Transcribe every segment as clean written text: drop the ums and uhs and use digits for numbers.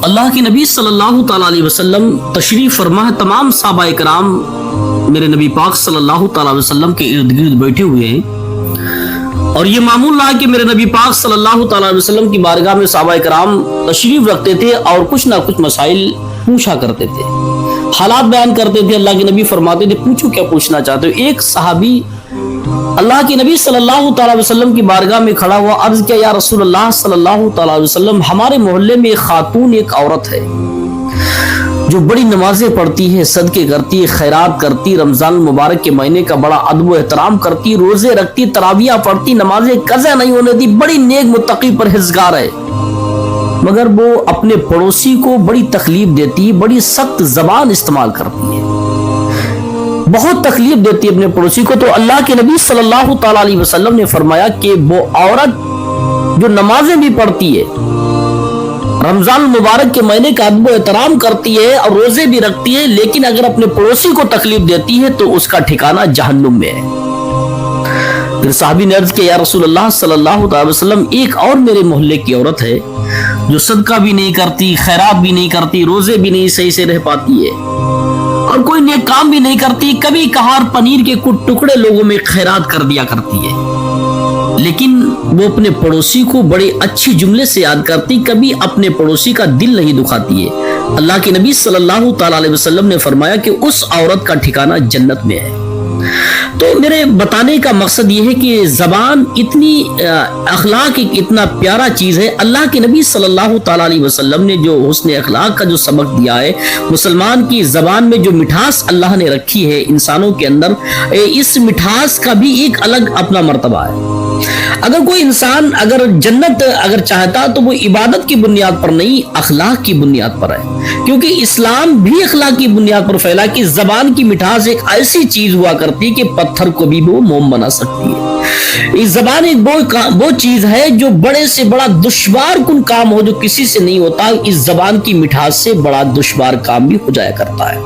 اللہ کے نبی صلی اللہ تعالیٰ علیہ وسلم تشریف فرما ہے، تمام صحابہ کرام میرے نبی پاک صلی اللہ تعالیٰ علیہ وسلم کے ارد گرد بیٹھے ہوئے ہیں، اور یہ معمول رہا کہ میرے نبی پاک صلی اللہ تعالیٰ علیہ وسلم کی بارگاہ میں صحابہ کرام تشریف رکھتے تھے اور کچھ نہ کچھ مسائل پوچھا کرتے تھے، حالات بیان کرتے تھے۔ اللہ کے نبی فرماتے تھے پوچھو کیا پوچھنا چاہتے ہو۔ ایک صحابی اللہ کے نبی صلی اللہ تعالیٰ علیہ وسلم کی بارگاہ میں کھڑا ہوا، عرض کیا یا رسول اللہ صلی اللہ تعالیٰ علیہ وسلم، ہمارے محلے میں ایک خاتون، ایک عورت ہے جو بڑی نمازیں پڑھتی ہے، صدقے کرتی ہے، خیرات کرتی، رمضان المبارک کے مہینے کا بڑا ادب و احترام کرتی، روزے رکھتی، تراویح پڑھتی، نمازیں قضا نہیں ہونے دی، بڑی نیک متقی پرہیزگار ہے، مگر وہ اپنے پڑوسی کو بڑی تکلیف دیتی، بڑی سخت زبان استعمال کرتی ہے، بہت تکلیف دیتی ہے اپنے پڑوسی کو۔ تو اللہ کے نبی صلی اللہ تعالیٰ علیہ وسلم نے فرمایا کہ وہ عورت جو نمازیں بھی پڑھتی ہے، رمضان المبارک کے مہینے کا ادب و احترام کرتی ہے اور روزے بھی رکھتی ہے، لیکن اگر اپنے پڑوسی کو تکلیف دیتی ہے تو اس کا ٹھکانہ جہنم میں ہے۔ پھر صحابی نے عرض کیا یا رسول اللہ صلی اللہ علیہ وسلم، ایک اور میرے محلے کی عورت ہے جو صدقہ بھی نہیں کرتی، خیرات بھی نہیں کرتی، روزے بھی نہیں صحیح سے رہ پاتی ہے اور کوئی نیک کام بھی نہیں کرتی، کبھی کبھار پنیر کے کچھ ٹکڑے لوگوں میں خیرات کر دیا کرتی ہے، لیکن وہ اپنے پڑوسی کو بڑے اچھے جملے سے یاد کرتی، کبھی اپنے پڑوسی کا دل نہیں دکھاتی ہے۔ اللہ کے نبی صلی اللہ تعالیٰ علیہ وسلم نے فرمایا کہ اس عورت کا ٹھکانہ جنت میں ہے۔ تو میرے بتانے کا مقصد یہ ہے کہ زبان اتنی اخلاق ایک اتنا پیارا چیز ہے۔ اللہ کے نبی صلی اللہ تعالیٰ علیہ وسلم نے جو حسن اخلاق کا جو سبق دیا ہے، مسلمان کی زبان میں جو مٹھاس اللہ نے رکھی ہے انسانوں کے اندر، اس مٹھاس کا بھی ایک الگ اپنا مرتبہ ہے۔ اگر کوئی انسان اگر جنت اگر چاہتا تو وہ عبادت کی بنیاد پر نہیں، اخلاق کی بنیاد پر ہے، کیونکہ اسلام بھی اخلاق کی بنیاد پر پھیلا کہ زبان کی مٹھاس ایک ایسی چیز ہوا کرتی کہ پتھر کو بھی وہ موم بنا سکتی ہے۔ اس زبان ایک وہ چیز ہے جو بڑے سے بڑا دشوار کن کام ہو جو کسی سے نہیں ہوتا، اس زبان کی مٹھاس سے بڑا دشوار کام بھی ہو جایا کرتا ہے،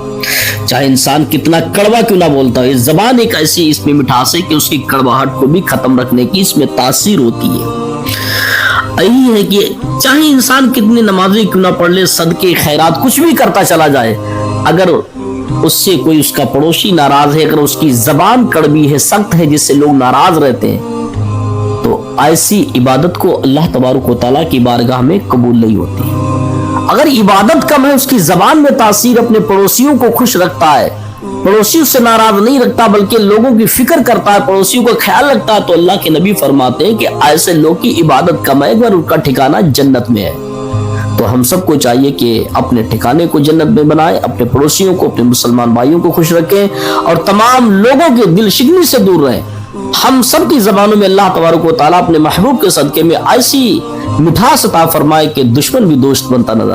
چاہے انسان کتنا کڑوا کیوں نہ بولتا ہے۔ اس زبان ایک ایسی اس میں مٹھاس ہے کہ اس کی کڑواہٹ کو بھی ختم رکھنے کی اس میں تاثیر ہوتی ہے۔ یہی ہے کہ چاہے انسان کتنی نمازیں کیوں نہ پڑھ لے، صدقے خیرات کچھ بھی کرتا چلا جائے، اگر اس سے کوئی اس کا پڑوسی ناراض ہے، اگر اس کی زبان کڑوی ہے، سخت ہے، جس سے لوگ ناراض رہتے ہیں، تو ایسی عبادت کو اللہ تبارک و تعالیٰ کی بارگاہ میں قبول نہیں ہوتی۔ اگر عبادت کم ہے، اس کی زبان میں تاثیر اپنے پڑوسیوں کو خوش رکھتا ہے، پڑوسیوں سے ناراض نہیں رکھتا بلکہ لوگوں کی فکر کرتا ہے، پڑوسیوں کا خیال رکھتا ہے، تو اللہ کے نبی فرماتے ہیں کہ ایسے لوگ کی عبادت کم ہے مگر ان کا ٹھکانہ جنت میں ہے۔ تو ہم سب کو چاہیے کہ اپنے ٹھکانے کو جنت میں بنائیں، اپنے پڑوسیوں کو، اپنے مسلمان بھائیوں کو خوش رکھیں اور تمام لوگوں کے دل شکنی سے دور رہیں۔ ہم سب کی زبانوں میں اللہ تبارک و تعالیٰ اپنے محبوب کے صدقے میں ایسی مٹھاس عطا فرمائے کہ دشمن بھی دوست بنتا نظر